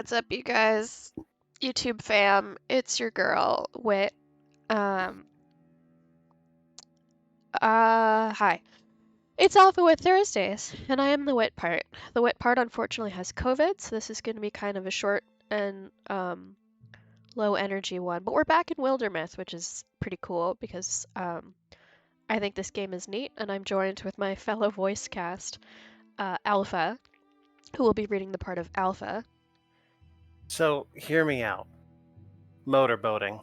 What's up, you guys? YouTube fam, it's your girl, Wit. Um, Hi. It's AlphaWIt Thursdays, and I am the Wit part. The Wit part unfortunately has COVID, so this is going to be kind of a short and, low energy one. But we're back in Wildermyth, which is pretty cool because, I think this game is neat, and I'm joined with my fellow voice cast, Alpha, who will be reading the part of Alpha. So, hear me out. Motorboating.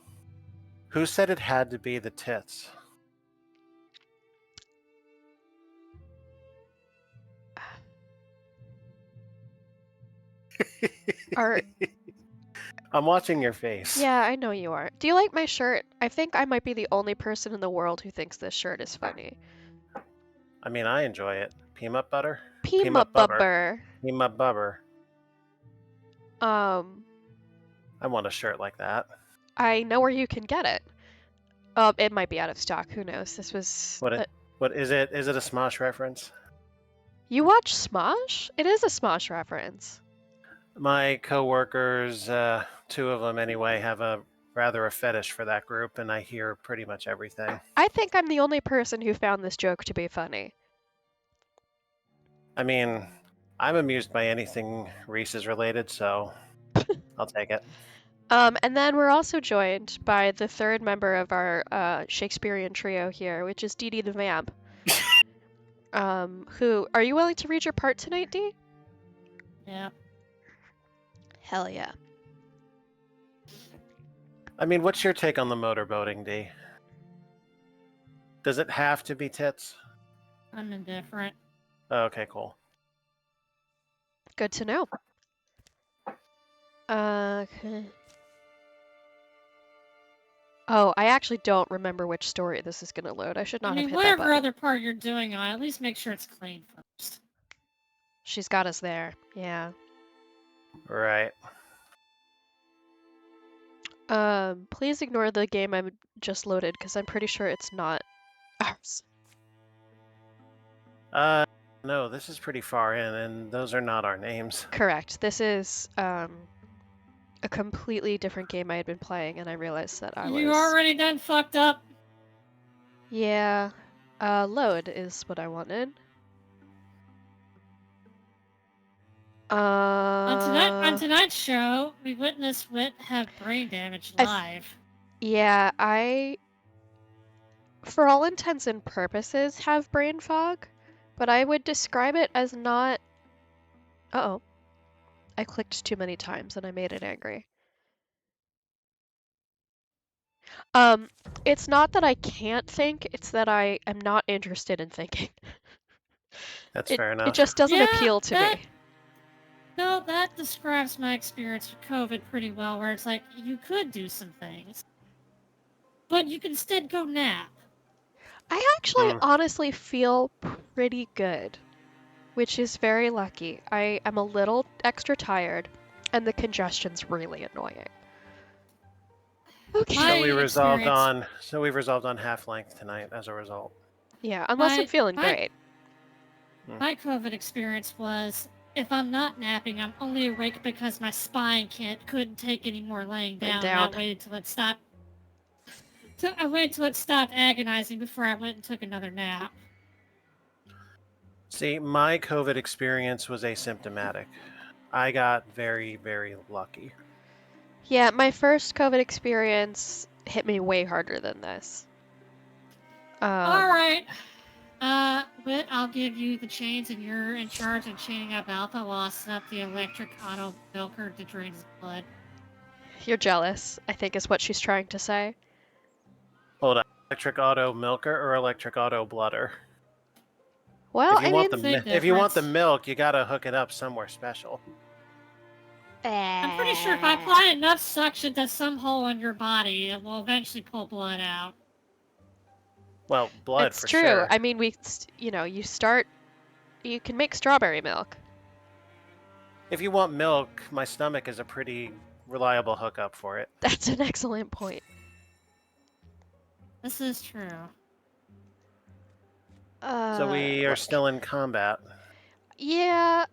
Who said it had to be the tits? Are I'm watching your face. Yeah, I know you are. Do you like my shirt? I think I might be the only person in the world who thinks this shirt is funny. I mean, I enjoy it. Peanut butter? Peanut butter. Peanut butter. Um, I want a shirt like that. I know where you can get it. It might be out of stock. Who knows? This was. What is it? Is it a Smosh reference? You watch Smosh? It is a Smosh reference. My coworkers, 2 of them anyway, have a fetish for that group, and I hear pretty much everything. I think I'm the only person who found this joke to be funny. I mean, I'm amused by anything Reese's related, so I'll take it. And then we're also joined by the third member of our Shakespearean trio here, which is Dee Dee the Vamp. Who are you willing to read your part tonight, Dee? Yeah. Hell yeah. I mean, what's your take on the motorboating, Dee? Does it have to be tits? I'm indifferent. Oh, okay, cool. Good to know. Okay. Oh, I actually don't remember which story this is gonna load. I should not have hit that whatever button. other part you're doing on, at least make sure it's clean first. She's got us there. Yeah. Right. Please ignore the game I just loaded because I'm pretty sure it's not ours. No, this is pretty far in, and those are not our names. Correct. This is, a completely different game I had been playing, and I realized that I was... You already done fucked up? Yeah. Load is what I wanted. On tonight's show, we witnessed Wit have brain damage live. Yeah, for all intents and purposes, have brain fog, but I would describe it as not... Uh-oh. I clicked too many times and I made it angry. It's not that I can't think, it's that I am not interested in thinking. That's fair enough. It just doesn't appeal to me. No, that describes my experience with COVID pretty well, where it's like, you could do some things, but you can instead go nap. I actually honestly feel pretty good, which is very lucky. I am a little extra tired, and the congestion's really annoying. Okay. So we resolved on half length tonight as a result. Yeah, unless I'm feeling great. My COVID experience was, if I'm not napping, I'm only awake because my spine couldn't take any more laying down. I waited till it stopped. I waited till it stopped agonizing before I went and took another nap. See, my COVID experience was asymptomatic. I got very, very lucky. Yeah, my first COVID experience hit me way harder than this. Alright. But I'll give you the chains and you're in charge of chaining up Alpha while I set up the electric auto milker to drain his blood. You're jealous, I think is what she's trying to say. Hold on. Electric auto milker or electric auto blooder? Well, if you want the milk, you gotta hook it up somewhere special. I'm pretty sure if I apply enough suction to some hole in your body, it will eventually pull blood out. Well, blood for sure. It's true. I mean, you can make strawberry milk. If you want milk, my stomach is a pretty reliable hookup for it. That's an excellent point. This is true. So we are still in combat. Yeah,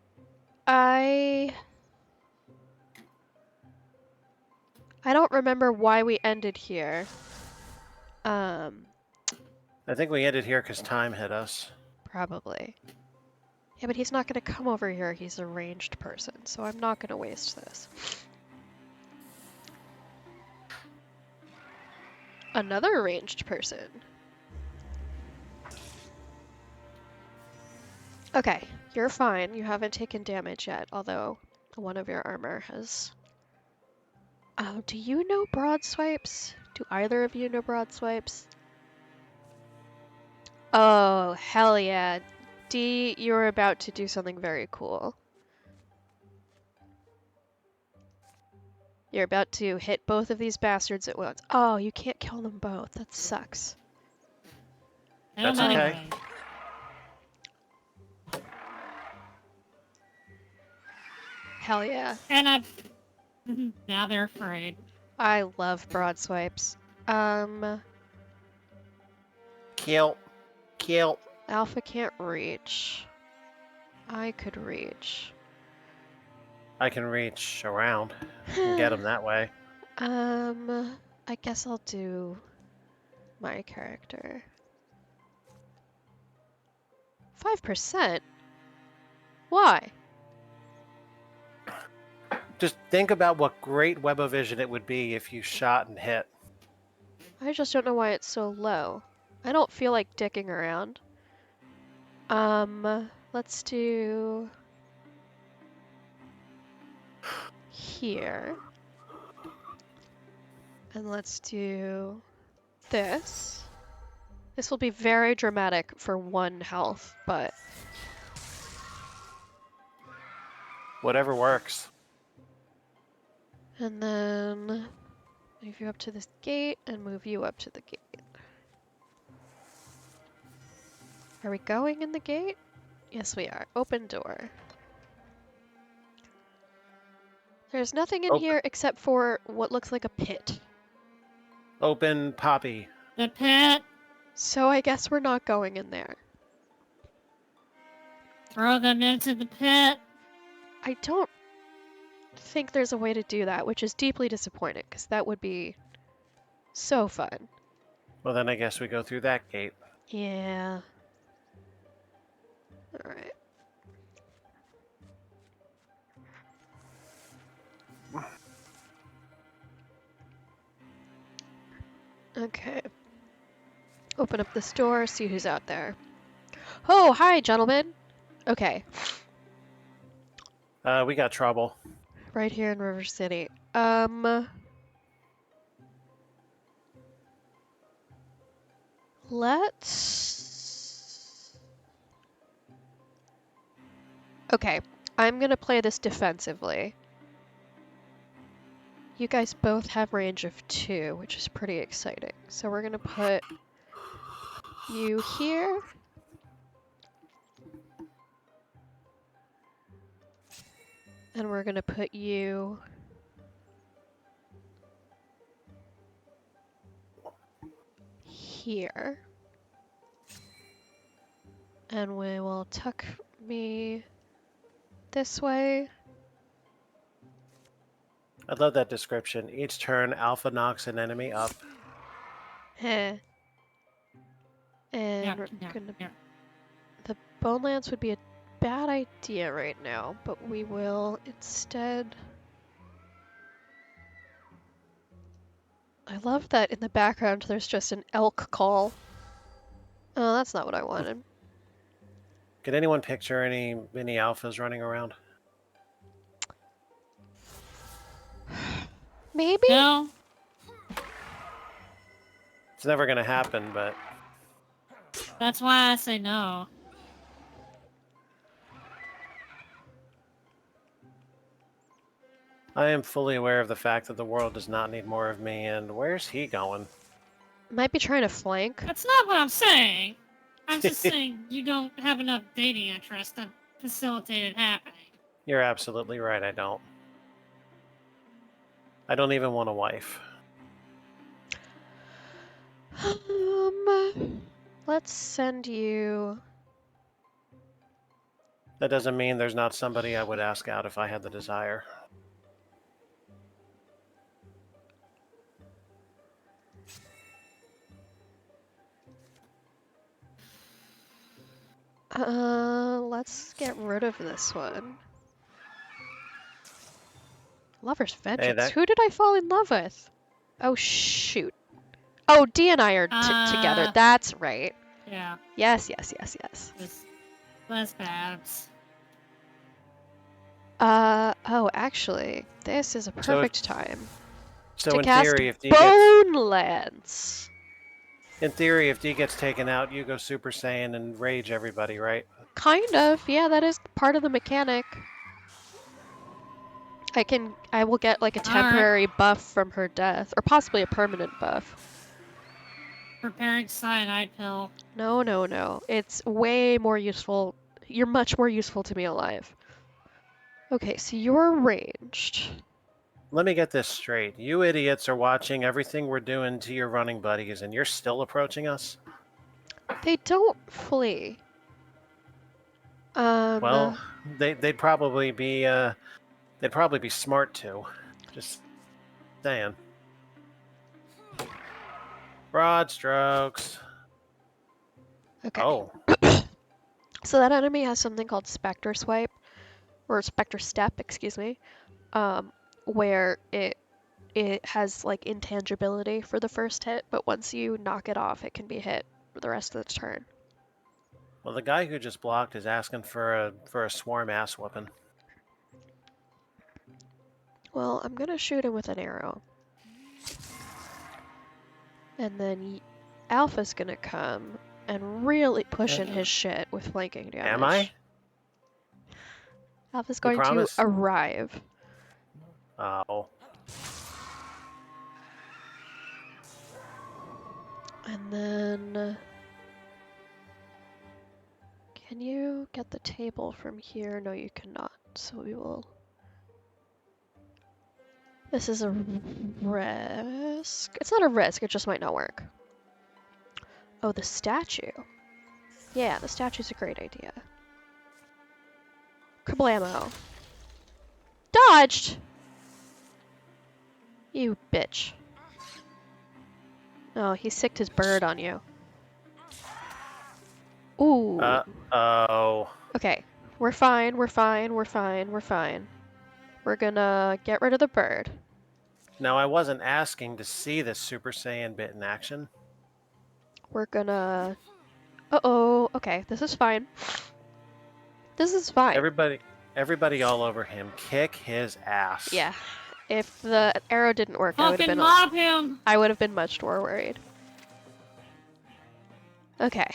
I don't remember why we ended here. I think we ended here because time hit us. Probably. Yeah, but he's not gonna come over here. He's a ranged person, so I'm not gonna waste this. Another ranged person. Okay, you're fine. You haven't taken damage yet, although one of your armor has... Oh, do you know broad swipes? Do either of you know broad swipes? Oh, hell yeah. D, you're about to do something very cool. You're about to hit both of these bastards at once. Oh, you can't kill them both. That sucks. That's okay. Hell yeah. And now they're afraid. I love broad swipes. Kill. Alpha can't reach. I could reach. I can reach around and get him that way. I guess I'll do my character. 5%? Why? Just think about what great web of vision it would be if you shot and hit. I just don't know why it's so low. I don't feel like dicking around. Let's do here. And let's do this. This will be very dramatic for 1 health, but... Whatever works. And then move you up to this gate and move you up to the gate. Are we going in the gate? Yes, we are. Open door. There's nothing in here except for what looks like a pit. Open Poppy. The pit. So I guess we're not going in there. Throw them into the pit. I don't think there's a way to do that, which is deeply disappointing, because that would be so fun. Well, then I guess we go through that gate. Yeah. Alright. Okay. Open up this door, see who's out there. Oh, hi, gentlemen. Okay. We got trouble. Right here in River City. Let's... Okay, I'm gonna play this defensively. You guys both have range of 2, which is pretty exciting. So we're gonna put you here. And we're gonna put you here. And we will tuck me this way. I love that description. Each turn, Alpha knocks an enemy up. Heh. And we're gonna... The Bone Lance would be a bad idea right now, but we will instead... I love that in the background there's just an elk call. Oh, that's not what I wanted. Can anyone picture any mini alphas running around? Maybe? No. It's never going to happen, but... That's why I say no. I am fully aware of the fact that the world does not need more of me, and where's he going? Might be trying to flank. That's not what I'm saying. I'm just saying you don't have enough dating interest to facilitate it happening. You're absolutely right, I don't. I don't even want a wife. Let's send you... That doesn't mean there's not somebody I would ask out if I had the desire. Let's get rid of this one. Lover's Vengeance. Who did I fall in love with? Oh, shoot. Oh, Dee and I are together. That's right. Yeah. Yes. Less babs. Oh, actually, this is a perfect time to cast theory, if Bonelands. In theory, if D gets taken out, you go Super Saiyan and rage everybody, right? Kind of, yeah, that is part of the mechanic. I will get like a temporary buff from her death, or possibly a permanent buff. Preparing cyanide pill. No. It's way more useful. You're much more useful to me alive. Okay, so you're ranged. Let me get this straight. You idiots are watching everything we're doing to your running buddies, and you're still approaching us? They don't flee. Well, they'd probably be smart to. Just saying. Broad strokes. Okay. Oh. So that enemy has something called Spectre Swipe, or Spectre Step, excuse me, where it has like intangibility for the first hit, but once you knock it off, it can be hit for the rest of the turn. Well, the guy who just blocked is asking for a swarm ass whooping. Well, I'm gonna shoot him with an arrow. And then Alpha's gonna come and really push in his shit with flanking damage. Am I? Alpha's going to arrive. Oh. And then... Can you get the table from here? No, you cannot. So we will... This is a risk. It's not a risk, it just might not work. Oh, the statue. Yeah, the statue's a great idea. Kablamo. Dodged! You bitch. Oh, he sicked his bird on you. Ooh. Uh-oh. Okay, we're fine. We're gonna get rid of the bird. Now, I wasn't asking to see this Super Saiyan bit in action. We're gonna... Uh-oh. Okay, this is fine. This is fine. Everybody all over him. Kick his ass. Yeah. If the arrow didn't work, I would have been much more worried. Okay.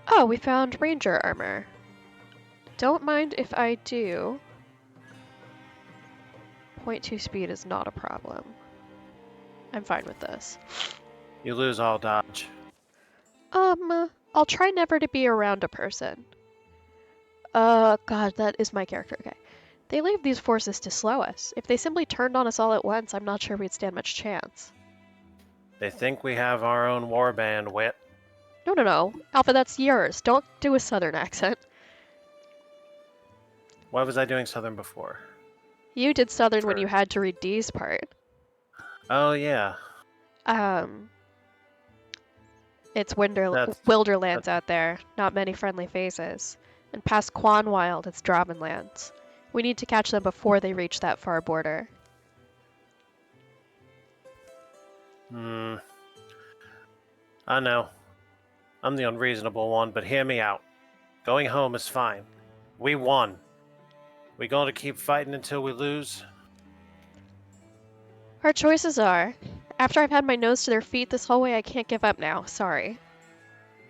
Oh, we found ranger armor. Don't mind if I do. 0.2 speed is not a problem. I'm fine with this. You lose all dodge. I'll try never to be around a person. God, that is my character. Okay. They leave these forces to slow us. If they simply turned on us all at once, I'm not sure we'd stand much chance. They think we have our own warband, Wit. No. Alpha, that's yours. Don't do a southern accent. Why was I doing southern before? You did southern when you had to read D's part. Oh, yeah. It's Wilderlands out there. Not many friendly faces. And past Quanwild, it's Dravenlands. We need to catch them before they reach that far border. I know. I'm the unreasonable one, but hear me out. Going home is fine. We won. We going to keep fighting until we lose? Our choices are, after I've had my nose to their feet this whole way, I can't give up now. Sorry.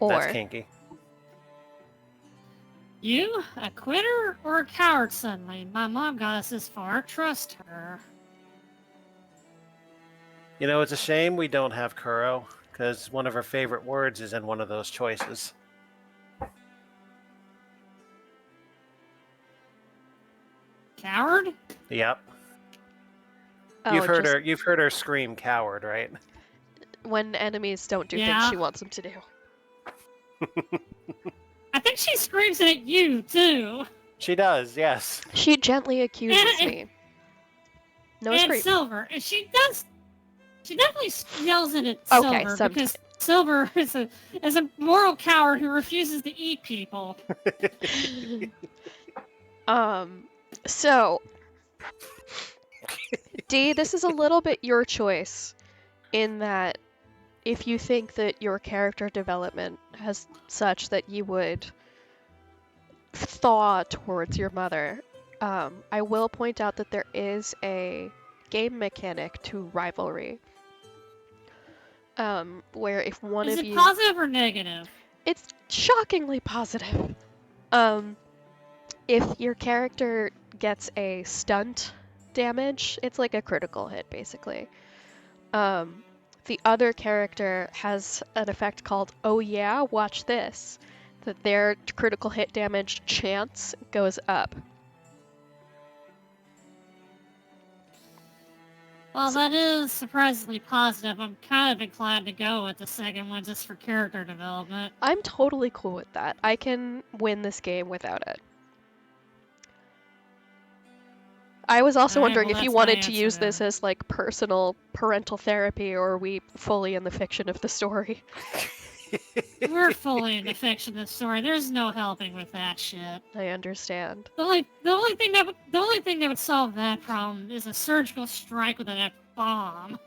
Or... That's kinky. You, a quitter or a coward suddenly? My mom got us this far. Trust her. You know, it's a shame we don't have Kuro, because one of her favorite words is in one of those choices. Coward? Yep. Oh, You've heard her scream coward, right? When enemies don't do things she wants them to do. I think she screams at you, too. She does, yes. She gently accuses me. No and scream. Silver. And she definitely yells at it, Silver. Okay, because Silver is a moral coward who refuses to eat people. So, D, this is a little bit your choice in that if you think that your character development has such that you would thaw towards your mother, I will point out that there is a game mechanic to rivalry. Where if one Is of it you... positive or negative? It's shockingly positive. If your character gets a stunt damage, it's like a critical hit, basically. The other character has an effect called, oh yeah, watch this, that their critical hit damage chance goes up. Well, that is surprisingly positive. I'm kind of inclined to go with the second one just for character development. I'm totally cool with that. I can win this game without it. I was also wondering if you wanted to use this as like personal parental therapy, or are we fully in the fiction of the story? We're fully in the fiction of the story. There's no helping with that shit. I understand. The only thing that would solve that problem is a surgical strike with an bomb.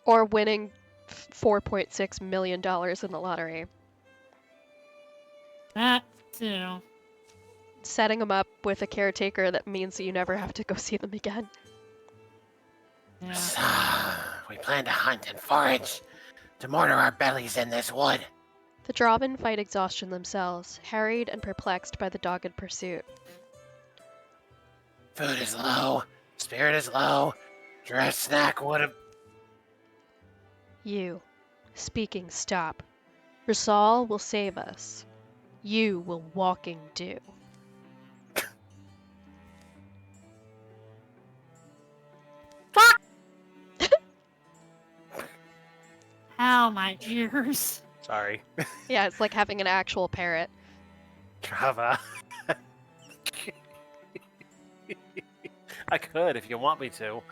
Or winning $4.6 million in the lottery. That too. Setting them up with a caretaker that means that you never have to go see them again. Yeah. So, we plan to hunt and forage to mortar our bellies in this wood. The Draven fight exhaustion themselves, harried and perplexed by the dogged pursuit. Food is low, spirit is low, dress snack would have... You, speaking stop. Rasal will save us. You will walking do. Ow, my ears. Sorry. Yeah, it's like having an actual parrot. Trava. I could if you want me to.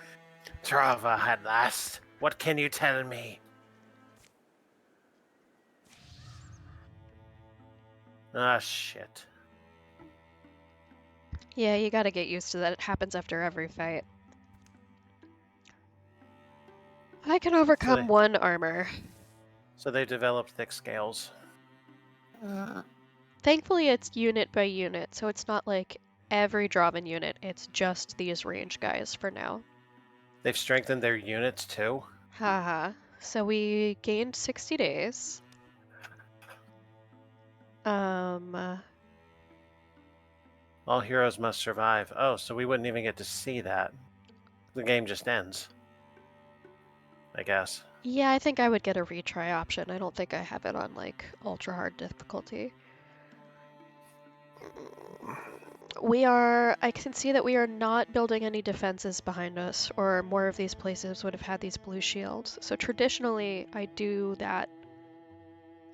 Trava at last. What can you tell me? Ah, shit. Yeah, you gotta get used to that. It happens after every fight. I can overcome one armor. So they developed thick scales. Thankfully, it's unit by unit, so it's not like every Draven unit. It's just these range guys for now. They've strengthened their units too? Haha. So we gained 60 days. All heroes must survive. Oh, so we wouldn't even get to see that. The game just ends. I guess. Yeah, I think I would get a retry option. I don't think I have it on, like, ultra hard difficulty. I can see that we are not building any defenses behind us, or more of these places would have had these blue shields. So traditionally, I do that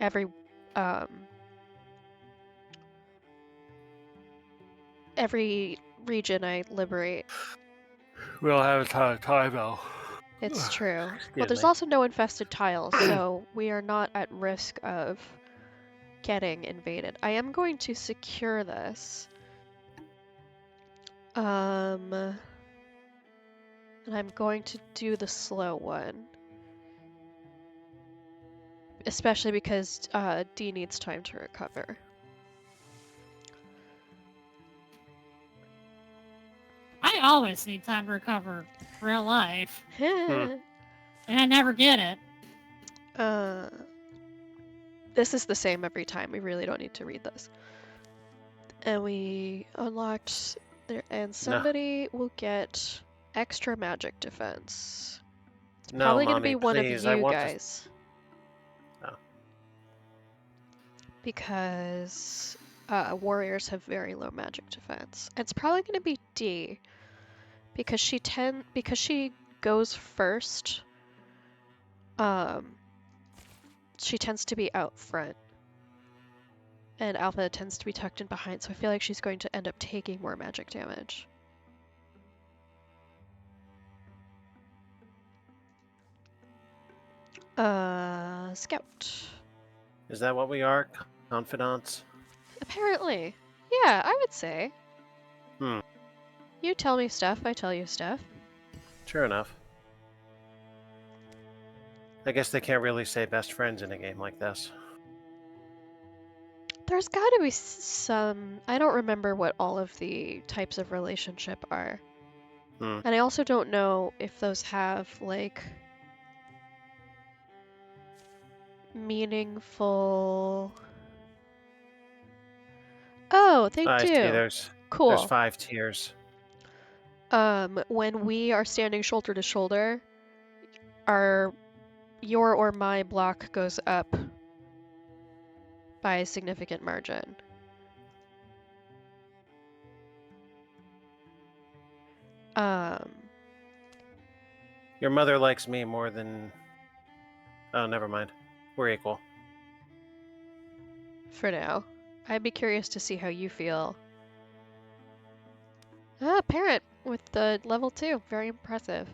every region I liberate. We don't have a ton of time though. It's true. Well, there's also no infested tiles, so we are not at risk of getting invaded. I am going to secure this. And I'm going to do the slow one. Especially because D needs time to recover. I always need time to recover. Real life. And I never get it. This is the same every time. We really don't need to read this. And we unlocked there, and somebody will get extra magic defense. It's probably going to be one of you guys. Oh. Because warriors have very low magic defense. It's probably going to be D. Because she goes first. She tends to be out front. And Alpha tends to be tucked in behind, so I feel like she's going to end up taking more magic damage. Scout. Is that what we are? Confidants? Apparently. Yeah, I would say. Hmm. You tell me stuff, I tell you stuff. Sure enough. I guess they can't really say best friends in a game like this. There's gotta be some... I don't remember what all of the types of relationship are. Hmm. And I also don't know if those have, like, meaningful... Oh, they I see, do. there's Cool. 5 tiers. When we are standing shoulder to shoulder, your or my block goes up by a significant margin. Your mother likes me more than... Oh, never mind. We're equal. For now. I'd be curious to see how you feel. Ah, parrot with the level 2. Very impressive.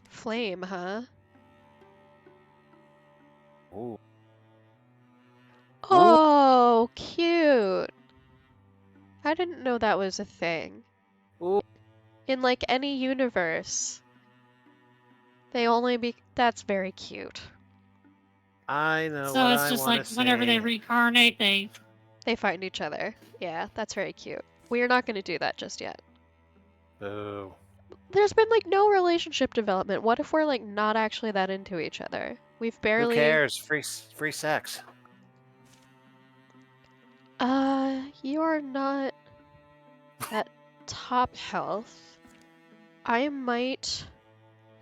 Flame, huh? Ooh. Oh, cute. I didn't know that was a thing. Ooh. In like any universe, they only be. That's very cute. I know So what it's I just want like to whenever they say. reincarnate, They find each other. Yeah, that's very cute. We are not going to do that just yet. Boo. There's been like no relationship development. What if we're like not actually that into each other? We've Who barely. cares? Free sex. You are not at top health. I might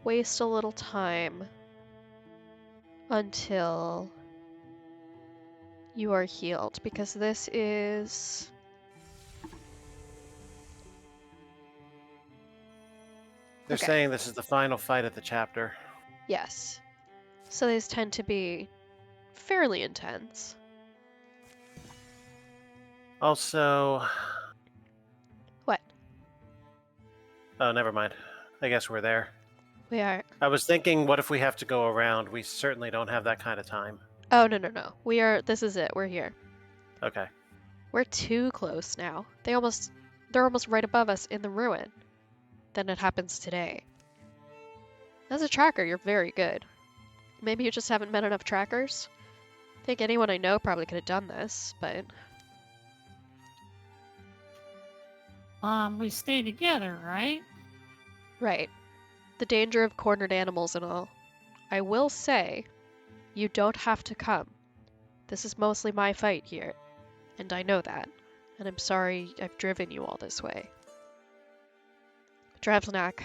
waste a little time until you are healed because this is... They're Okay. saying this is the final fight of the chapter. Yes. So these tend to be fairly intense. Also... What? Oh, never mind. I guess we're there. We are... I was thinking, what if we have to go around? We certainly don't have that kind of time. Oh, no. We are... This is it. We're here. Okay. We're too close now. They're almost right above us in the ruin. Then it happens today. As a tracker, you're very good. Maybe you just haven't met enough trackers? I think anyone I know probably could have done this, but... we stay together, right? Right. The danger of cornered animals and all. I will say, you don't have to come. This is mostly my fight here, and I know that. And I'm sorry I've driven you all this way. Dravnak.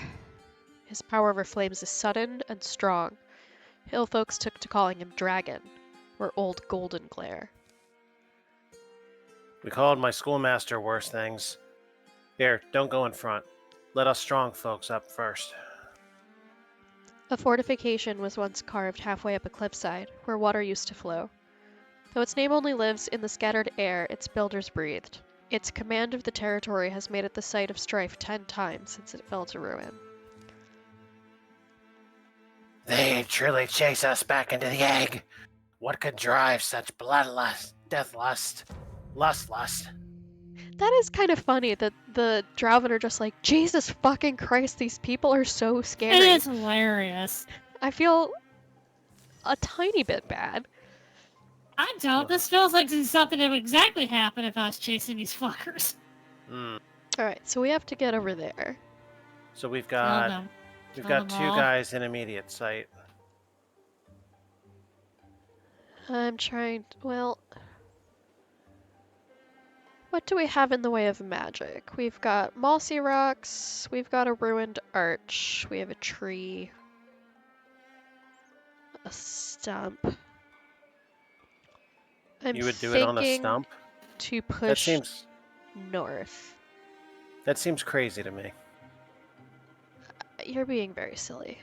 His power over flames is sudden and strong. Hill folks took to calling him Dragon, or Old Golden Glare. We called my schoolmaster worse things. Here, don't go in front. Let us strong folks up first. A fortification was once carved halfway up a cliffside, where water used to flow. Though its name only lives in the scattered air its builders breathed, its command of the territory has made it the site of strife 10 times since it fell to ruin. They truly chase us back into the egg. What could drive such bloodlust, deathlust, lust? That is kind of funny that the Drowven are just like, Jesus fucking Christ, these people are so scary. It is hilarious. I feel a tiny bit bad. I don't. This feels like something that would exactly happen if I was chasing these fuckers. Alright, so we have to get over there. So we've got two guys in immediate sight. I'm trying to, well... What do we have in the way of magic? We've got mossy rocks, we've got a ruined arch, we have a tree, a stump. You would do it on a stump? To push north. That seems crazy to me. You're being very silly.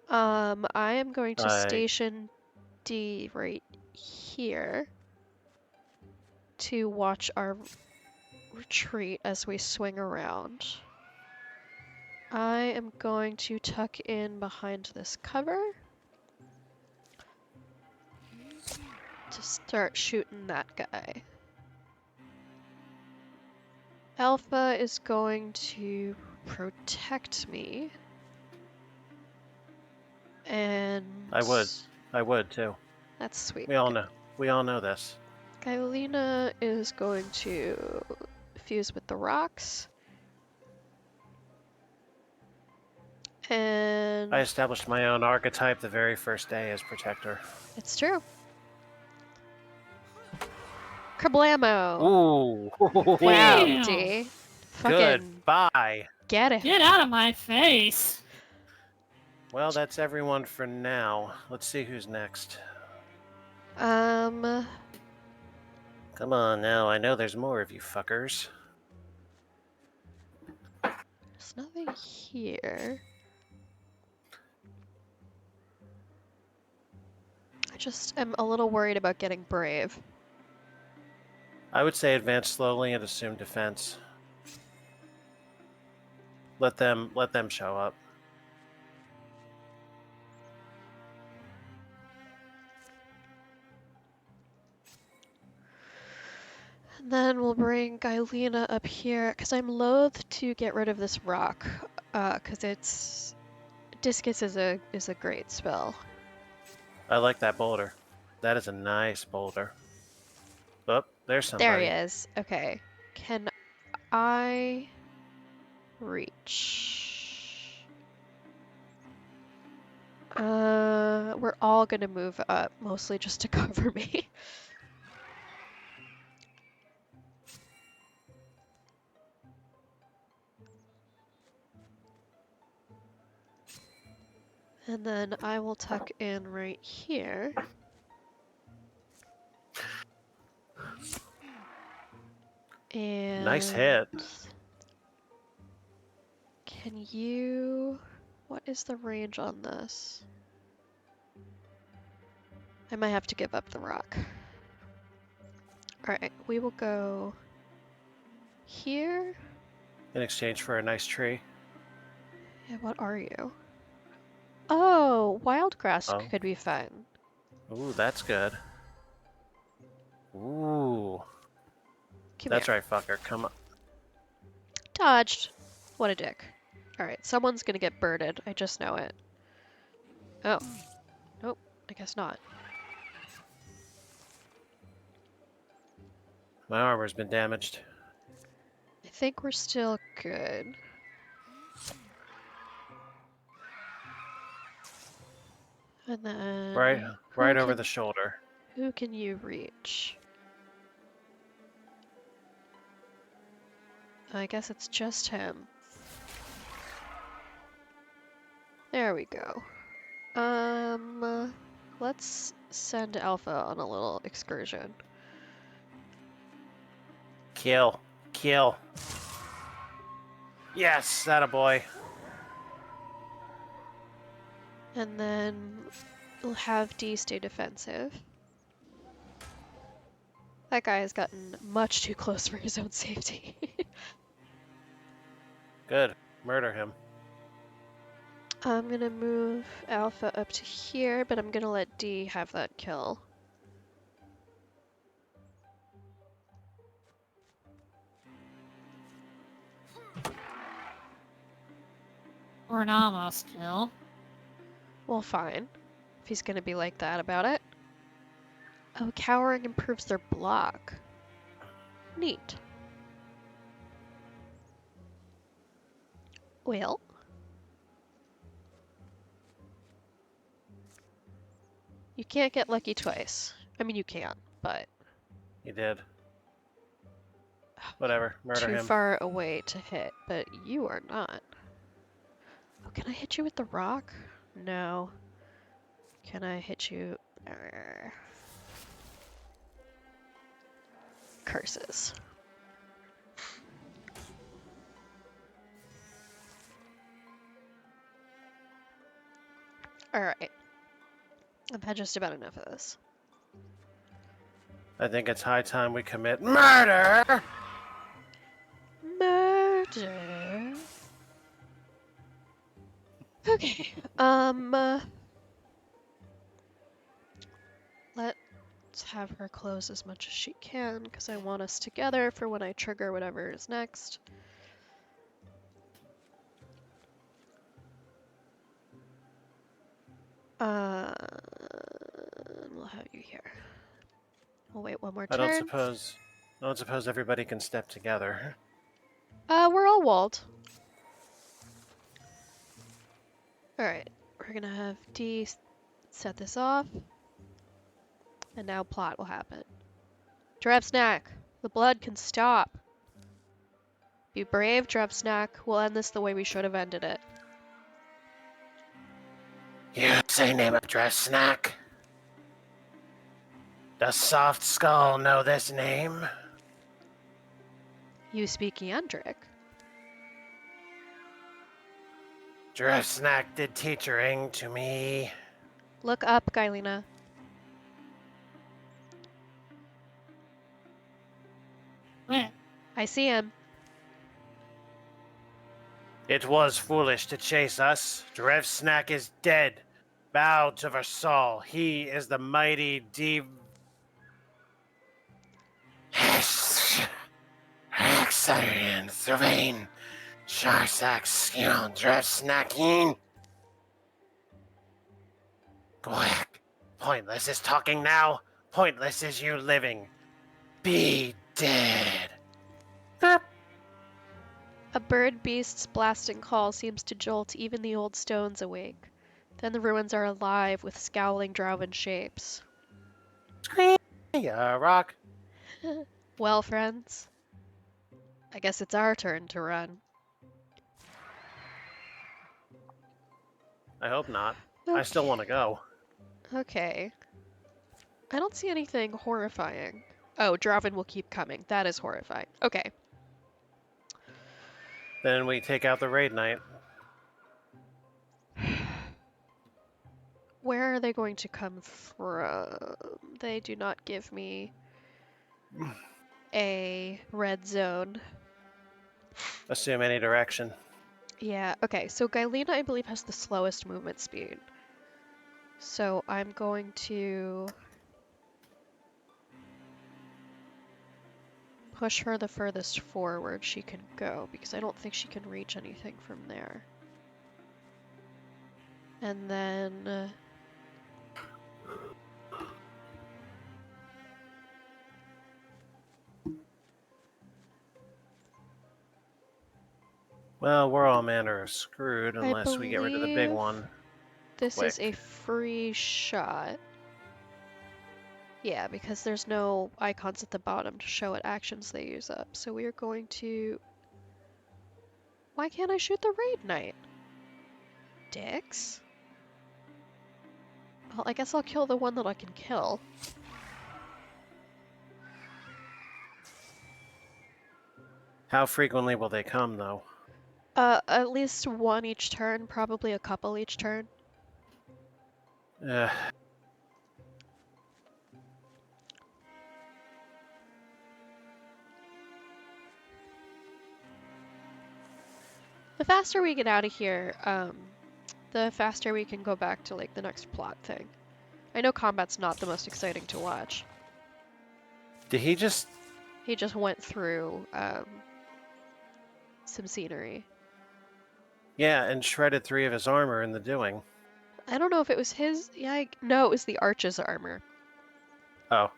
I am going to station D right here to watch our retreat as we swing around. I am going to tuck in behind this cover to start shooting that guy. Alpha is going to protect me. And I would too. that's sweet. We all know this. Gylina is going to fuse with the rocks. And I established my own archetype the very first day as protector. it's true. Kerblamo! Ooh. Wow, Damn. D. Fucking Goodbye. get it. Get out of my face. Well, that's everyone for now. Let's see who's next. Um, Come on now, I know there's more of you fuckers. there's nothing here. I just am a little worried about getting brave. I would say advance slowly and assume defense. Let them show up. And then we'll bring Gylina up here, because I'm loath to get rid of this rock, because it's... Discus is a great spell. I like that boulder. That is a nice boulder. Oh, there's somebody. There he is. Okay. Can I reach? We're all gonna move up, mostly just to cover me. And then I will tuck in right here. And Nice hit. Can you... What is the range on this? I might have to give up the rock. Alright, we will go here. In exchange for a nice tree. Yeah, what are you? Oh, wild grass Oh. could be fun. Ooh, that's good. Ooh. Come That's here. right, fucker. Come on. Dodged. What a dick. Alright, someone's gonna get birded. I just know it. Oh. Nope, I guess not. My armor's been damaged. I think we're still good. And then... Right over the shoulder. Who can you reach? I guess it's just him. There we go. Let's send Alpha on a little excursion. Kill. Kill. Yes, attaboy. And then we'll have D stay defensive. That guy has gotten much too close for his own safety. Good. Murder him. I'm gonna move Alpha up to here, but I'm gonna let D have that kill. Or an almost kill. Well, fine. If he's gonna be like that about it. Oh, cowering improves their block. Neat. Well. You can't get lucky twice. I mean, you can, but... He did. Whatever. Murder too him. far away to hit, but you are not. Oh, can I hit you with the rock? No. Can I hit you? Curses. Alright. I've had just about enough of this. I think it's high time we commit murder! Murder. Okay. Let's have her close as much as she can, because I want us together for when I trigger whatever is next. We'll have you here. We'll wait one more I turn. don't suppose everybody can step together. We're all walled. Alright, we're gonna have D set this off. And now plot will happen. Drab Snack, the blood can stop. Be brave, Drab Snack. We'll end this the way we should have ended it. You say name of dress snack? Does Soft Skull know this name? You speak Yandric. Dress snack did teachering to me. Look up, Gylina. Where? I see him. It was foolish to chase us. Drev Snack is dead. Bow to Versal. He is the mighty Hexarian Sylvain. Sharsak Skill Drev Snacking. Quick. Pointless is talking now. Pointless is you living. Be dead. A bird beast's blasting call seems to jolt even the old stones awake. Then the ruins are alive with scowling Drowvin shapes. Yeah, Rock. Well, friends, I guess it's our turn to run. I hope not. Okay. I still want to go. Okay. I don't see anything horrifying. Oh, Drowvin will keep coming. That is horrifying. Okay. Then we take out the raid knight. Where are they going to come from? They do not give me a red zone. Assume any direction. Yeah, okay, so Gylina, I believe, has the slowest movement speed. So I'm going to push her the furthest forward she can go, because I don't think she can reach anything from there. And then... Well, we're all manner of screwed unless we get rid of the big believe one. this is a quick. free shot. Yeah, because there's no icons at the bottom to show what actions they use up. So we are going to... Why can't I shoot the raid knight? Dicks? Well, I guess I'll kill the one that I can kill. How frequently will they come, though? At least one each turn, probably a couple each turn. Uh, The faster we get out of here, the faster we can go back to, like, the next plot thing. I know combat's not the most exciting to watch. did he just... He just went through, some scenery. Yeah, and shredded 3 of his armor in the doing. I don't know if it was his... Yeah, no, it was the Arch's armor. Oh.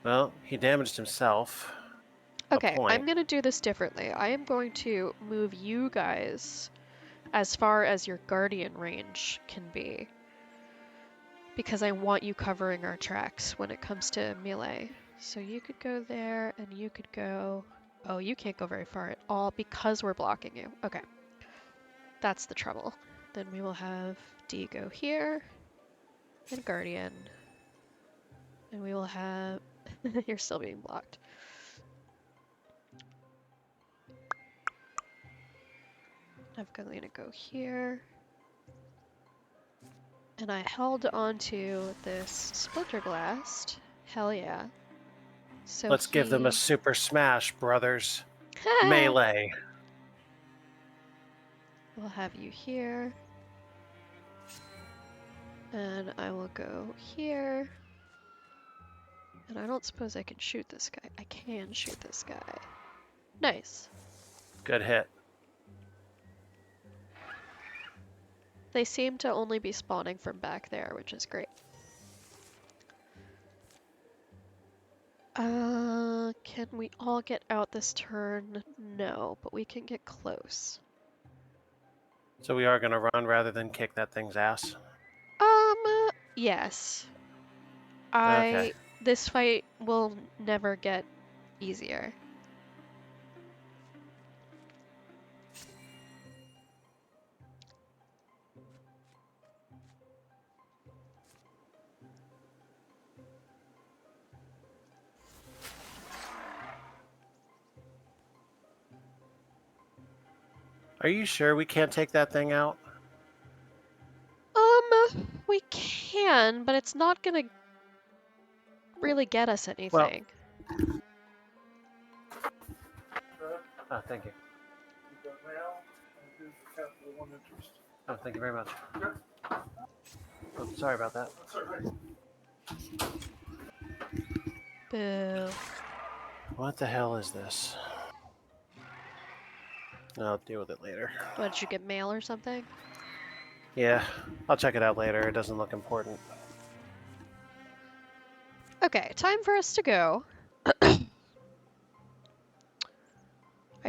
Well, he damaged himself. Okay, I'm gonna do this differently. I am going to move you guys as far as your guardian range can be. Because I want you covering our tracks when it comes to melee. So you could go there, and you could go... Oh, you can't go very far at all because we're blocking you. Okay. That's the trouble. Then we will have D go here, and Guardian. And we will have... You're still being blocked. I've got Lena go here. And I held onto this Splinter Blast. Hell yeah. So Let's give them a super smash, brothers. Melee. We'll have you here. And I will go here. And I don't suppose I can shoot this guy. I can shoot this guy. Nice. Good hit. They seem to only be spawning from back there, which is great. Can we all get out this turn? No, but we can get close. So we are going to run rather than kick that thing's ass? Yes. Okay. This fight will never get easier. Are you sure we can't take that thing out? We can, but it's not gonna really get us anything. Oh, thank you. Oh, thank you very much. Oh, sorry about that. Boo. What the hell is this? I'll deal with it later. What, did you get mail or something? Yeah, I'll check it out later. It doesn't look important. Okay, time for us to go. I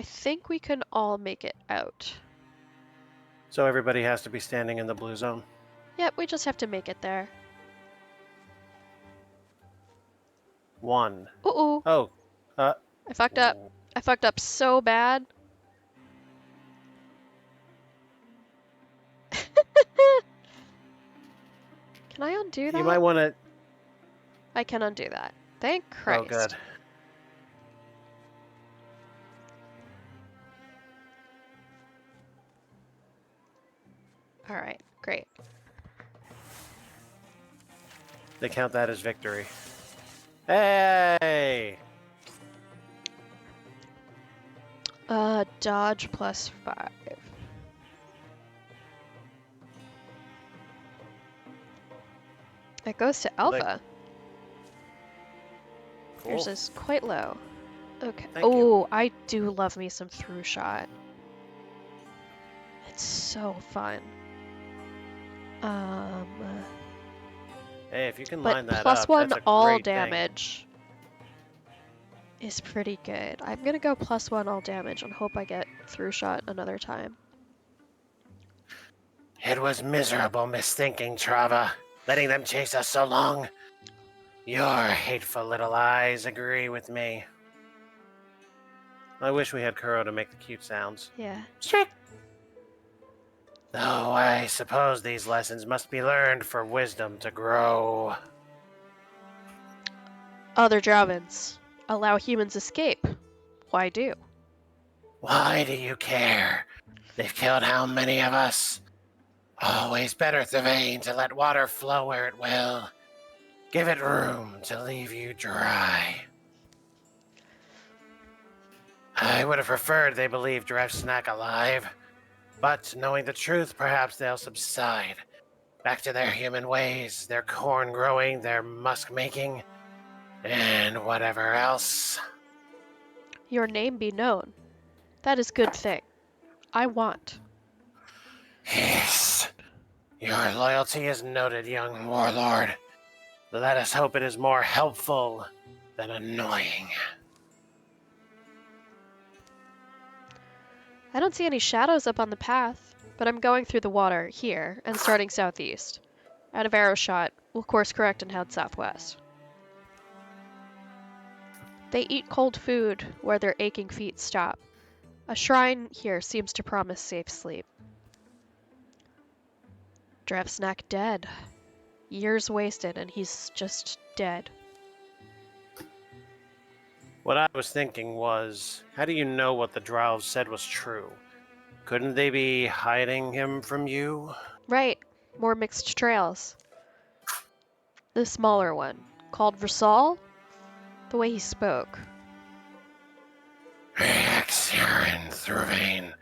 think we can all make it out. So everybody has to be standing in the blue zone? Yep, we just have to make it there. One. Uh-oh. Oh. I fucked up. I fucked up so bad. Can I undo that? You might want to... I can undo that. Thank Christ. Oh, good. Alright, great. They count that as victory. Hey! Dodge +5. It goes to Alpha. Cool. Yours is quite low. Okay. Thank you. I do love me some through shot. It's so fun. Hey, if you can But line that plus up, one that's a all great thing. damage is pretty good. I'm gonna go +1 all damage and hope I get through shot another time. It was miserable misthinking, Trava, letting them chase us so long. Your hateful little eyes agree with me. I wish we had Kuro to make the cute sounds. Yeah. Strick! Though I suppose these lessons must be learned for wisdom to grow. Other Dravens. Allow humans escape. Why do? Why do you care? They've killed how many of us? Always better, Thavain, to let water flow where it will. Give it room to leave you dry. I would have preferred they believed Drevsnak alive, but knowing the truth, perhaps they'll subside. Back to their human ways, their corn growing, their musk making, and whatever else. Your name be known. That is good thing. I want. Yes. Your loyalty is noted, young warlord. Let us hope it is more helpful than annoying. I don't see any shadows up on the path, but I'm going through the water here and starting southeast. Out of arrow shot, we'll course correct and head southwest. They eat cold food where their aching feet stop. A shrine here seems to promise safe sleep. Drevsnak dead. Years wasted and he's just dead. What I was thinking was, how do you know what the Drows said was true? Couldn't they be hiding him from you? Right, more mixed trails. The smaller one, called Versal? The way he spoke. Reaxirin Thruvain,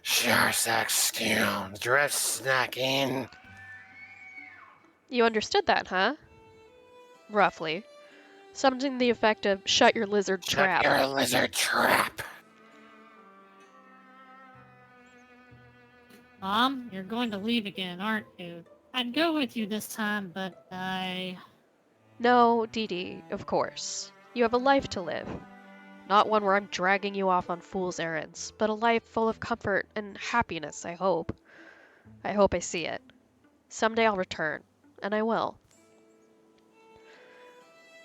Shar Arsac stew, drift snacking. You understood that, huh? Roughly. Something to the effect of, shut your lizard trap. Shut your lizard trap. Mom, you're going to leave again, aren't you? I'd go with you this time, but No, Dee Dee, of course. You have a life to live. Not one where I'm dragging you off on fool's errands, but a life full of comfort and happiness, I hope. I hope I see it. Someday I'll return, and I will.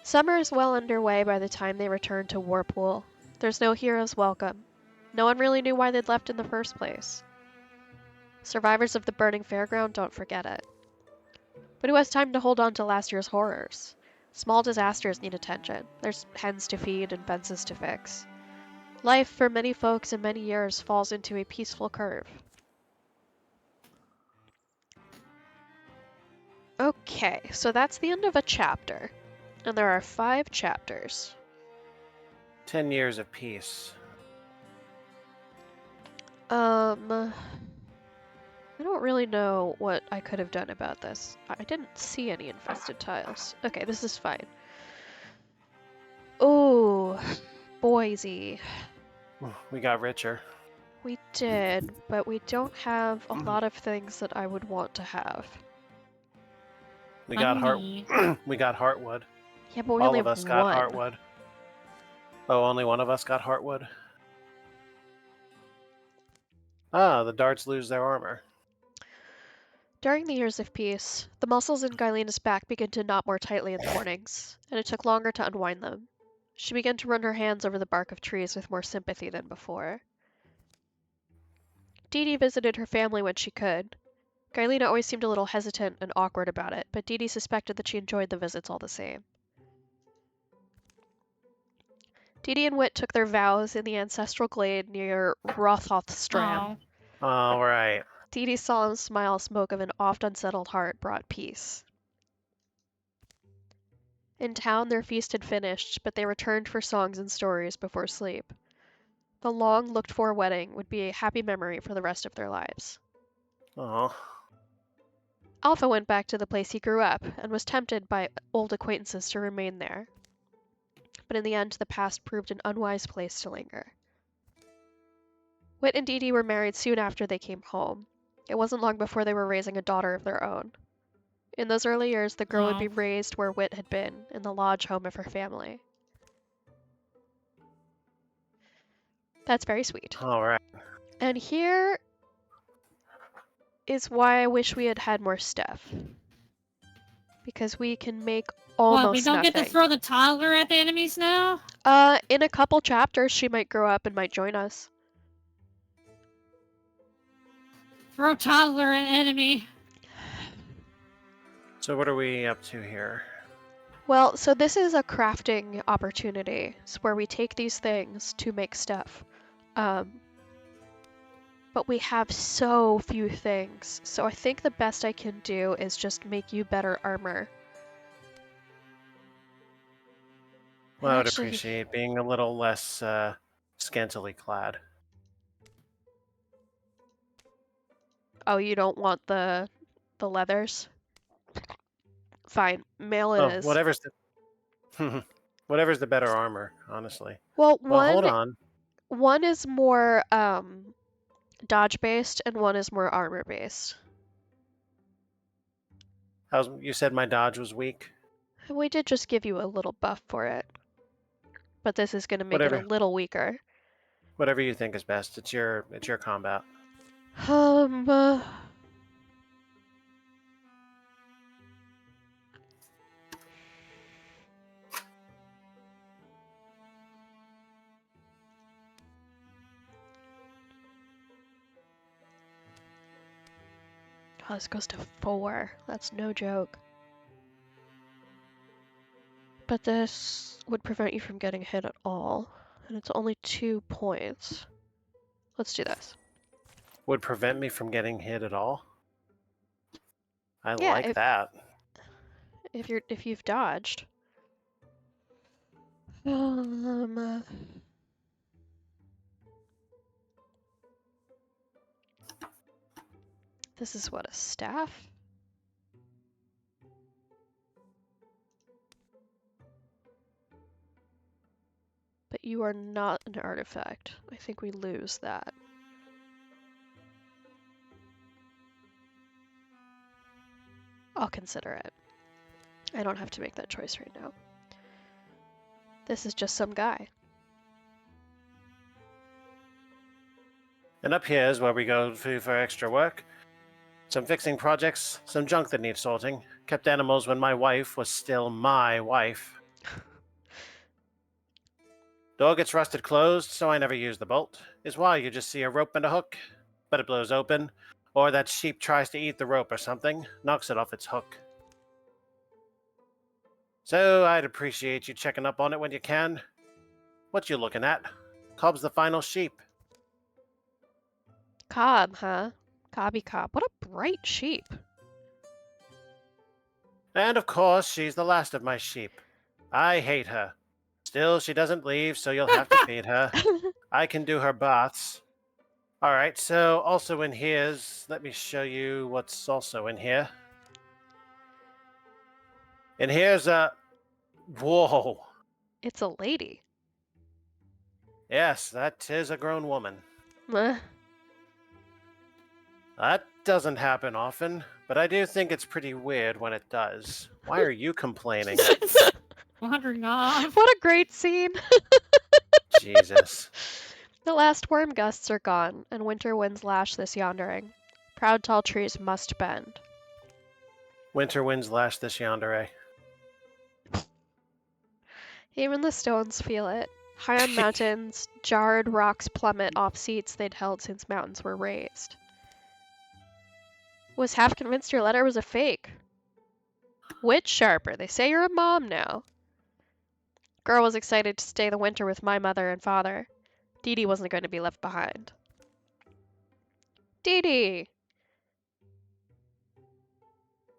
Summer is well underway by the time they return to Warpool. There's no hero's welcome. No one really knew why they'd left in the first place. Survivors of the burning fairground don't forget it. But who has time to hold on to last year's horrors? Small disasters need attention. There's hens to feed and fences to fix. Life for many folks in many years falls into a peaceful curve. Okay, so that's the end of a chapter. And there are 5 chapters. 10 years of peace. I don't really know what I could have done about this. I didn't see any infested tiles. Okay, this is fine. Oh, Boise. We got richer. We did, but we don't have a lot of things that I would want to have. We got we got Heartwood. Yeah, but we All only of have us got one. Heartwood. Oh, only one of us got Heartwood? Ah, the darts lose their armor. During the years of peace, the muscles in Guylena's back began to knot more tightly in the mornings, and it took longer to unwind them. She began to run her hands over the bark of trees with more sympathy than before. Dee Dee visited her family when she could. Guylena always seemed a little hesitant and awkward about it, but Dee Dee suspected that she enjoyed the visits all the same. Dee Dee and Wit took their vows in the ancestral glade near Rothothstram. All right. Dee Dee's solemn smile smoke of an oft unsettled heart brought peace. In town, their feast had finished, but they returned for songs and stories before sleep. The long looked-for wedding would be a happy memory for the rest of their lives. Oh. Alpha went back to the place he grew up, and was tempted by old acquaintances to remain there. But in the end, the past proved an unwise place to linger. Wit and Dee Dee were married soon after they came home. It wasn't long before they were raising a daughter of their own. In those early years, the girl would be raised where Wit had been, in the lodge home of her family. That's very sweet. All right. And here is why I wish we had had more stuff. Because we can make almost What, we don't nothing. get to throw the toddler at the enemies now? In a couple chapters, she might grow up and might join us. Throw toddler at enemy. So what are we up to here? Well, so this is a crafting opportunity. It's where we take these things to make stuff. But we have so few things. So I think the best I can do is just make you better armor. Well, I would appreciate being a little less scantily clad. Oh, you don't want the leathers? Fine, mail it is. Whatever's the better armor, honestly. Well, hold on. One is more dodge based and one is more armor based. You said my dodge was weak? We did just give you a little buff for it. But this is going to make it a little weaker. Whatever you think is best. It's your combat. Oh, this goes to 4. That's no joke. But this would prevent you from getting hit at all. And it's only 2 points. Let's do this. Would prevent me from getting hit at all? I like that. If you've dodged. This is what, a staff? But you are not an artifact. I think we lose that. I'll consider it. I don't have to make that choice right now. This is just some guy. And up here is where we go for extra work. Some fixing projects, some junk that needs sorting. Kept animals when my wife was still my wife. Door gets rusted closed, so I never use the bolt. Is why you just see a rope and a hook. But it blows open. Or that sheep tries to eat the rope or something, knocks it off its hook. So I'd appreciate you checking up on it when you can. What you looking at? Cobb's the final sheep. Cobb, huh? Cobby Cobb. What a bright sheep. And of course, she's the last of my sheep. I hate her. Still, she doesn't leave, so you'll have to feed her. I can do her baths. Alright, so also in here's... Let me show you what's also in here. And here's a... Whoa. It's a lady. Yes, that is a grown woman. Meh. That doesn't happen often, but I do think it's pretty weird when it does. Why are you complaining? Wandering off. What a great scene! Jesus. The last warm gusts are gone, and winter winds lash this yondering. Proud tall trees must bend. Winter winds lash this yonder, eh? Even the stones feel it. High on mountains, jarred rocks plummet off seats they'd held since mountains were raised. Was half convinced your letter was a fake. Wit sharper, they say you're a mom now. Girl was excited to stay the winter with my mother and father. Dee Dee wasn't going to be left behind. Dee Dee!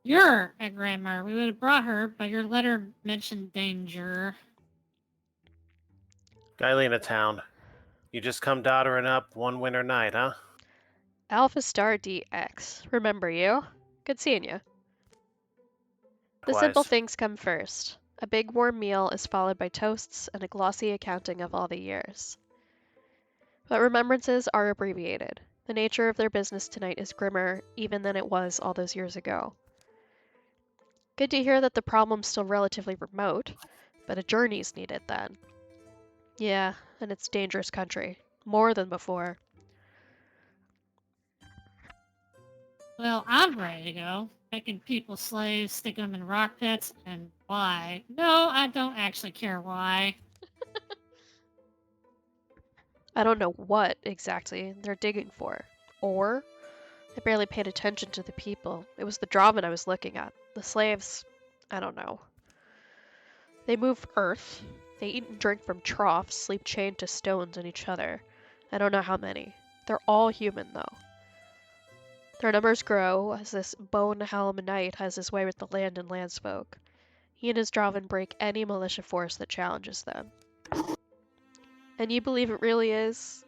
You're a grandmother. We would have brought her, but your letter mentioned danger. Gylena Town. You just come doddering up one winter night, huh? Alpha Star DX. Remember you? Good seeing you. The simple Twice. things come first. A big warm meal is followed by toasts and a glossy accounting of all the years. But remembrances are abbreviated. The nature of their business tonight is grimmer even than it was all those years ago. Good to hear that the problem's still relatively remote, but a journey's needed then. Yeah, and it's dangerous country. More than before. Well, I'm ready to go. Making people slaves, stick them in rock pits, and why? No, I don't actually care why. I don't know what exactly they're digging for. Or I barely paid attention to the people. It was the Draven I was looking at. The slaves, I don't know. They move earth. They eat and drink from troughs, sleep chained to stones and each other. I don't know how many. They're all human, though. Their numbers grow as this Bone Helm Knight has his way with the land and landsfolk. He and his Draven break any militia force that challenges them. And you believe it really is?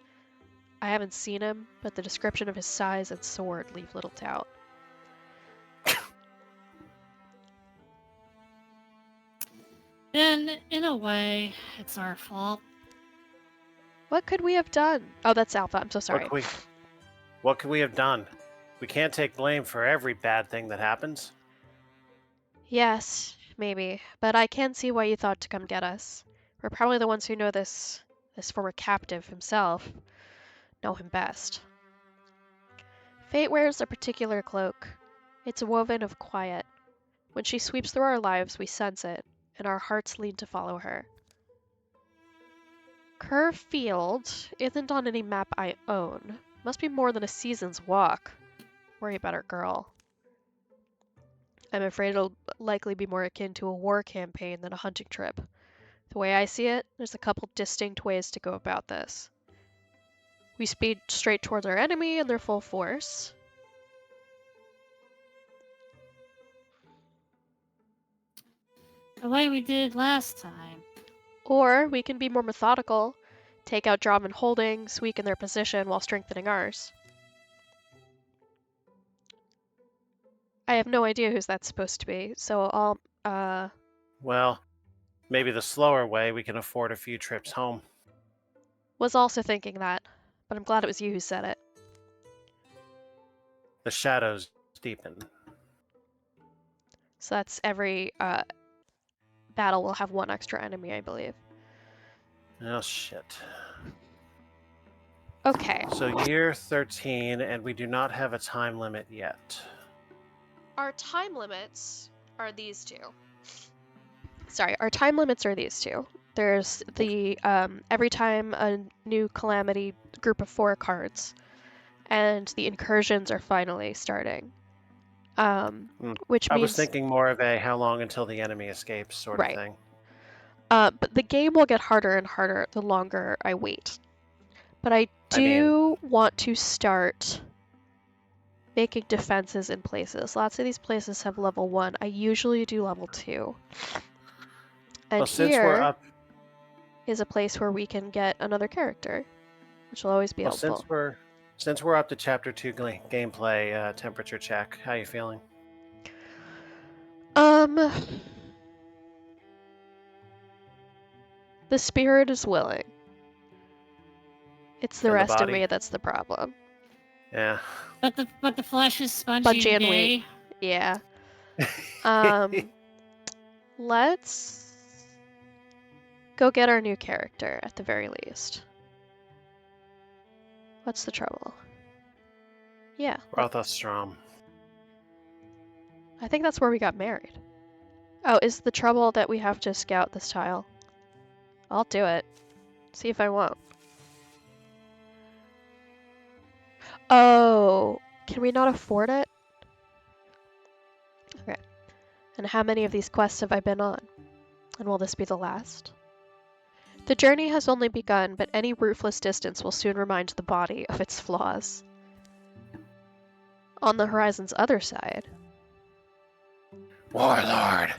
I haven't seen him, but the description of his size and sword leave little doubt. Then, in a way, it's our fault. What could we have done? Oh, that's Alpha. I'm so sorry. What could we have done? We can't take blame for every bad thing that happens. Yes, maybe. But I can see why you thought to come get us. We're probably the ones who know this former captive himself. Know him best. Fate wears a particular cloak. It's woven of quiet. When she sweeps through our lives, we sense it, and our hearts lean to follow her. Curve Field isn't on any map I own. Must be more than a season's walk. Worry about her, girl. I'm afraid it'll likely be more akin to a war campaign than a hunting trip. The way I see it, there's a couple distinct ways to go about this. We speed straight towards our enemy and their full force. The way we did last time. Or we can be more methodical, take out Draven holdings, weaken their position while strengthening ours. I have no idea who's that's supposed to be, so I'll, Well, maybe the slower way, we can afford a few trips home. was also thinking that, but I'm glad it was you who said it. The shadows deepen. So that's every, battle will have one extra enemy, I believe. Oh, shit. Okay. So year 13, and we do not have a time limit yet. Our time limits are these two. Sorry, our time limits are these two. There's the every time a new calamity group of 4 cards, and the incursions are finally starting. Which I means was thinking more of a how long until the enemy escapes sort of right. thing. But the game will get harder and harder the longer I wait. But I do want to start making defenses in places. Lots of these places have level 1. I usually do level 2. And Well, since we're here up, is a place where we can get another character, which will always be well, helpful. since we're up to chapter 2 gameplay, temperature check. How you feeling? The spirit is willing. It's the And the rest of body? me that's the problem. Yeah. But the flesh is spongy and gay. weak. Yeah. Let's go get our new character at the very least. What's the trouble? Yeah. Rothostrom. I think that's where we got married. Oh, is the trouble that we have to scout this tile? I'll do it. See if I won't. Oh, can we not afford it? Okay. And how many of these quests have I been on? And will this be the last? The journey has only begun, but any ruthless distance will soon remind the body of its flaws. On the horizon's other side. Warlord,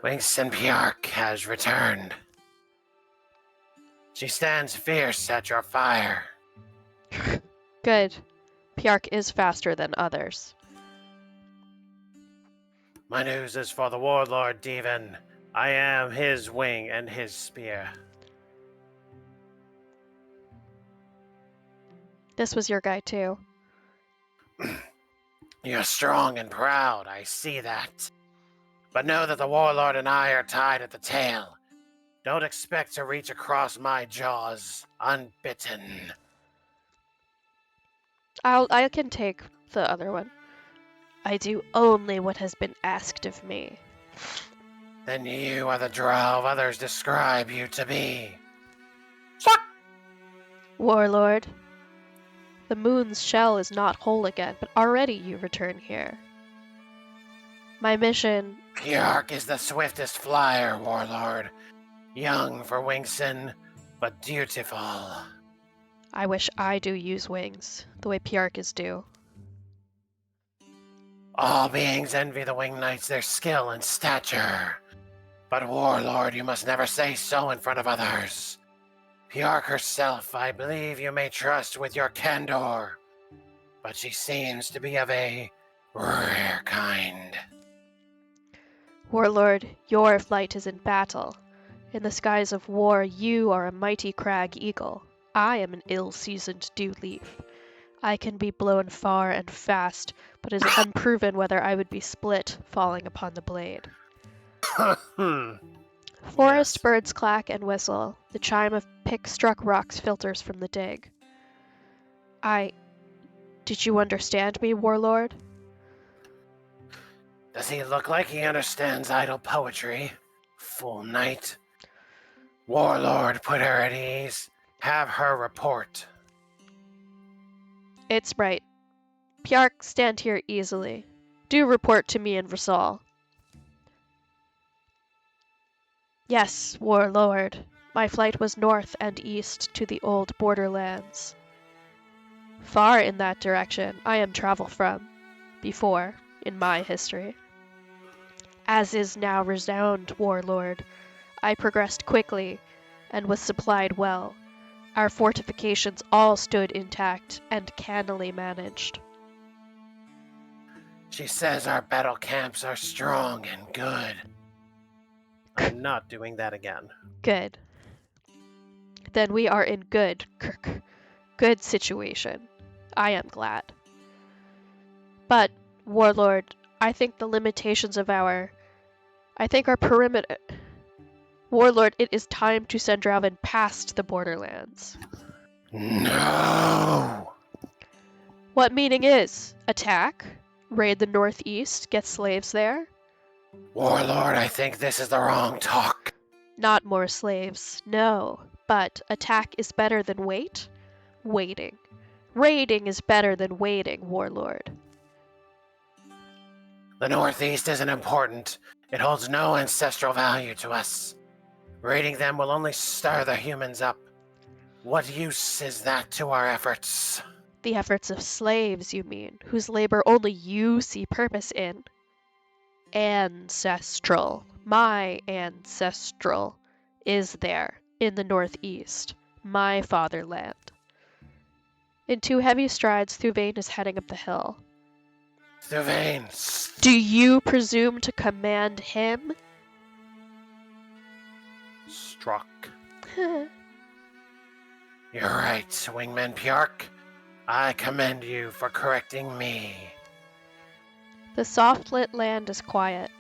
Wingston Piark has returned. She stands fierce at your fire. Good. Piark is faster than others. My news is for the Warlord Devon. I am his wing and his spear. This was your guy too. You're strong and proud, I see that. But know that the Warlord and I are tied at the tail. Don't expect to reach across my jaws unbitten. I can take the other one. I do only what has been asked of me. Then you are the drow others describe you to be. Warlord, the moon's shell is not whole again, but already you return here. My mission... Piark is the swiftest flyer, Warlord. Young for Wingston, but dutiful. I wish I do use wings, the way Piark is due. All beings envy the Wing Knights their skill and stature. But Warlord, you must never say so in front of others. Piark herself, I believe you may trust with your candor. But she seems to be of a rare kind. Warlord, your flight is in battle. In the skies of war, you are a mighty crag eagle. I am an ill-seasoned dew leaf. I can be blown far and fast, but it is unproven whether I would be split, falling upon the blade. Forest birds clack and whistle. The chime of pick-struck rocks filters from the dig. Did you understand me, Warlord? Does he look like he understands idle poetry? Fool knight. Warlord, put her at ease. Have her report. It's right. Piark, stand here easily. Do report to me and Versal. Yes, Warlord. My flight was north and east to the old borderlands. Far in that direction I am travel from, before, in my history. As is now renowned, Warlord, I progressed quickly and was supplied well. Our fortifications all stood intact and cannily managed. She says our battle camps are strong and good. I'm not doing that again. Good. Then we are in good situation. I am glad. But, Warlord, I think our perimeter... Warlord, it is time to send Dralvin past the borderlands. No! What meaning is? Attack? Raid the northeast? Get slaves there? Warlord, I think this is the wrong talk. Not more slaves, no. But attack is better than waiting. Raiding is better than waiting, Warlord. The Northeast isn't important. It holds no ancestral value to us. Raiding them will only stir the humans up. What use is that to our efforts? The efforts of slaves, you mean, whose labor only you see purpose in. Ancestral. My ancestral is there, in the Northeast, my fatherland. In 2 heavy strides, Thuvane is heading up the hill. Thuvane! Do you presume to command him? Struck. You're right, Wingman Pjark. I commend you for correcting me. The soft-lit land is quiet.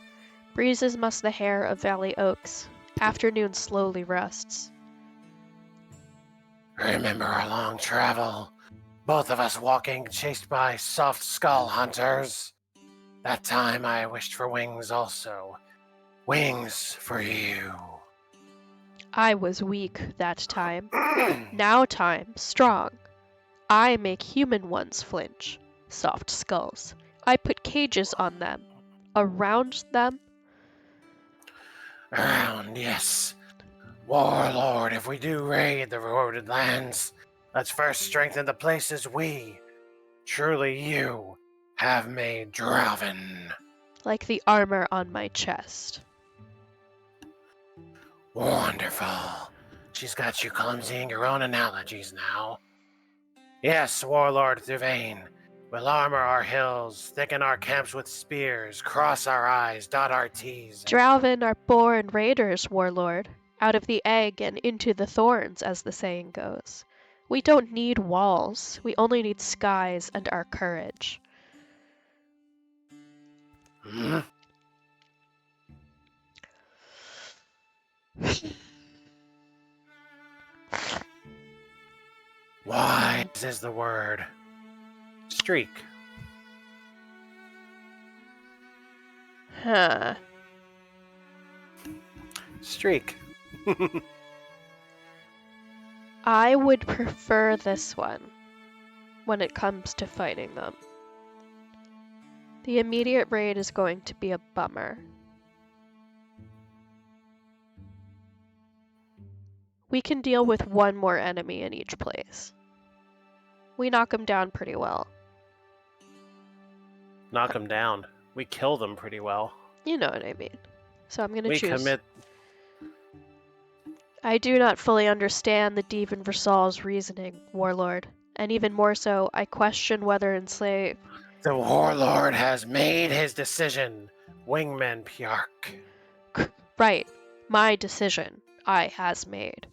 Breezes muss the hair of valley oaks. Afternoon slowly rusts. Remember our long travel? Both of us walking, chased by soft skull hunters. That time I wished for wings also. Wings for you. I was weak that time. Now time, strong. I make human ones flinch. Soft skulls. I put cages on them. Around them. Around, yes. Warlord, if we do raid the eroded lands, let's first strengthen the places we, truly you, have made Dralvin. Like the armor on my chest. Wonderful. She's got you clumsying your own analogies now. Yes, Warlord Thuvane. We'll armor our hills, thicken our camps with spears, cross our I's, dot our T's. Dralvin are born raiders, Warlord. Out of the egg and into the thorns, as the saying goes. We don't need walls. We only need skies and our courage. Hmm? Wise is the word. Streak. Huh. Streak. I would prefer this one when it comes to fighting them. The immediate raid is going to be a bummer. We can deal with one more enemy in each place. We knock them down pretty well. Knock them down. We kill them pretty well. You know what I mean. So I'm gonna choose. Commit. I do not fully understand the Demon Versal's reasoning, Warlord. And even more so, I question whether enslave... The Warlord has made his decision, Wingman Pjark. Right. My decision. I has made.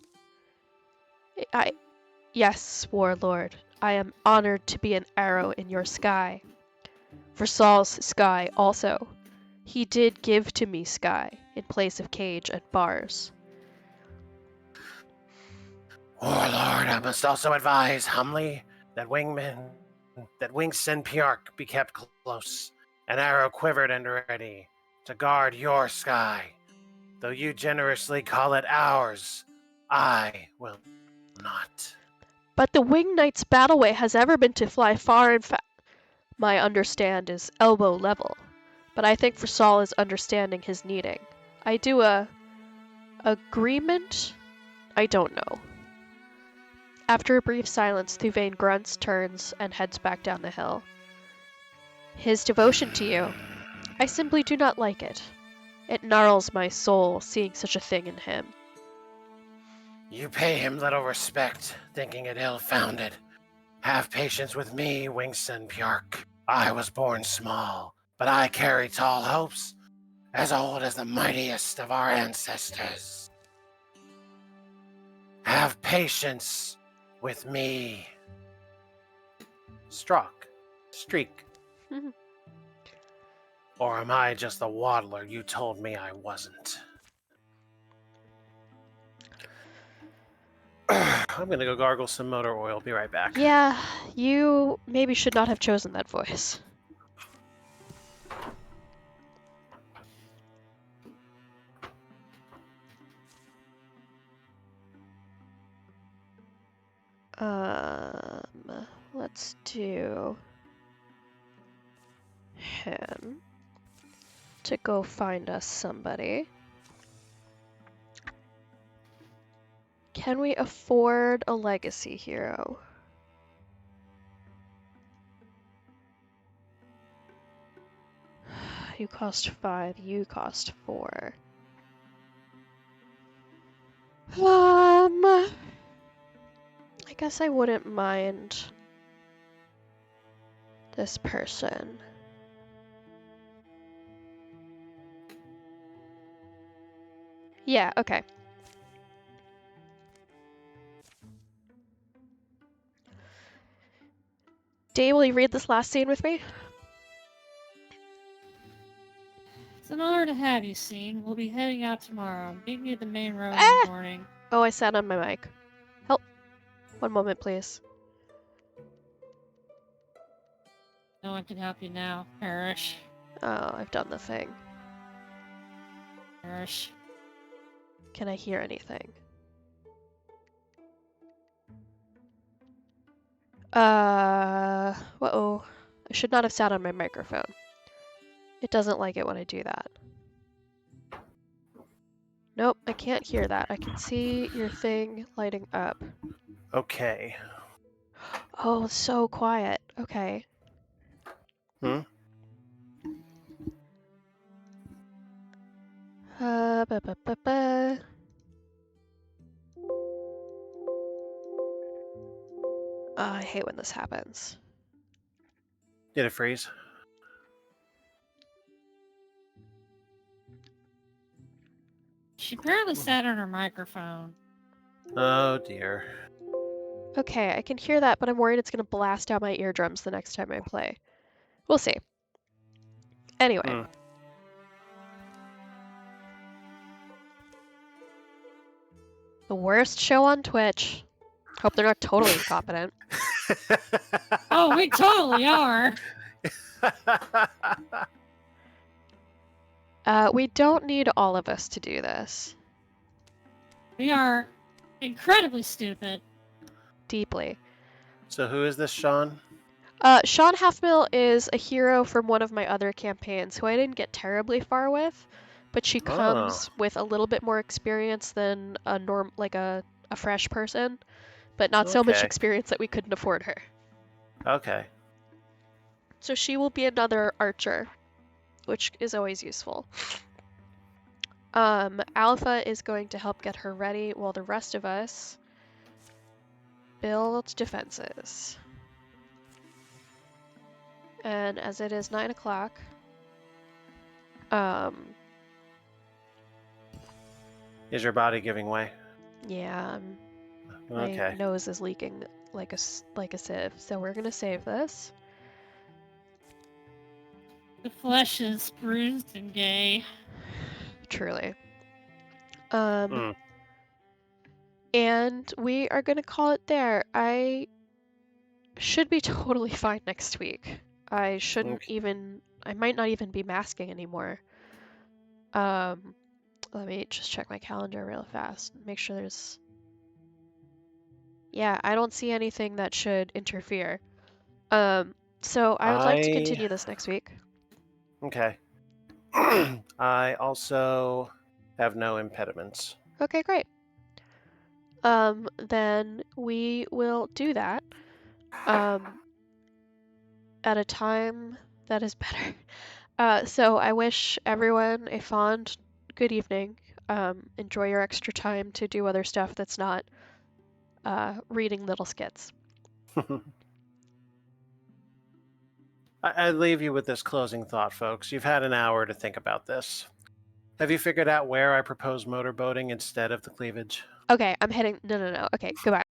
Yes, Warlord. I am honored to be an arrow in your sky. Versal's sky also. He did give to me sky, in place of cage and bars. Warlord, I must also advise humbly that Wingsen Pjark be kept close, an arrow quivered and ready, to guard your sky. Though you generously call it ours, I will not. But the Wing Knight's battleway has ever been to fly far and fast. My understand is elbow level, but I think Versal is understanding his needing. I do agreement? I don't know. After a brief silence, Thuvane grunts, turns, and heads back down the hill. His devotion to you. I simply do not like it. It gnarls my soul, seeing such a thing in him. You pay him little respect, thinking it ill-founded. Have patience with me, Wingsen Pjark. I was born small, but I carry tall hopes as old as the mightiest of our ancestors. Have patience with me. Streak. Or am I just the waddler you told me I wasn't? I'm gonna go gargle some motor oil. Be right back. Yeah, you maybe should not have chosen that voice. Let's do him to go find us somebody. Can we afford a legacy hero? You cost 5, you cost 4. I guess I wouldn't mind this person. Yeah, okay. Dee, will you read this last scene with me? It's an honor to have you, Scene. We'll be heading out tomorrow. Meet me at the main road in the morning. Oh, I sat on my mic. Help. One moment, please. No one can help you now. Perish. Oh, I've done the thing. Perish. Can I hear anything? Uh-oh. I should not have sat on my microphone. It doesn't like it when I do that. Nope, I can't hear that. I can see your thing lighting up. Okay. Oh, so quiet. Okay. Hmm? Ba-ba-ba-ba. I hate when this happens. Did it freeze? She apparently sat on her microphone. Oh dear. Okay, I can hear that, but I'm worried it's gonna blast out my eardrums the next time I play. We'll see. Anyway. The worst show on Twitch. Hope they're not totally incompetent. Oh, we totally are. We don't need all of us to do this. We are incredibly stupid. Deeply. So who is this Sean? Sean Halfmill is a hero from one of my other campaigns who I didn't get terribly far with, but she comes with a little bit more experience than a fresh person, but not so much experience that we couldn't afford her. Okay. So she will be another archer, which is always useful. Alpha is going to help get her ready while the rest of us build defenses. And as it is 9 o'clock, Is your body giving way? yeah, Okay. my nose is leaking like a sieve, so we're gonna save this. The flesh is bruised and gay. Truly. And we are gonna call it there. I should be totally fine next week. I might not even be masking anymore. Let me just check my calendar real fast. Make sure there's... Yeah, I don't see anything that should interfere. So I would like to continue this next week. Okay. I also have no impediments. Okay, great. Then we will do that. At a time that is better. So I wish everyone a fond good evening. Enjoy your extra time to do other stuff that's not reading little skits. I leave you with this closing thought, folks. You've had an hour to think about this. Have you figured out where I propose motorboating instead of the cleavage? Okay, I'm heading. No. Okay, goodbye.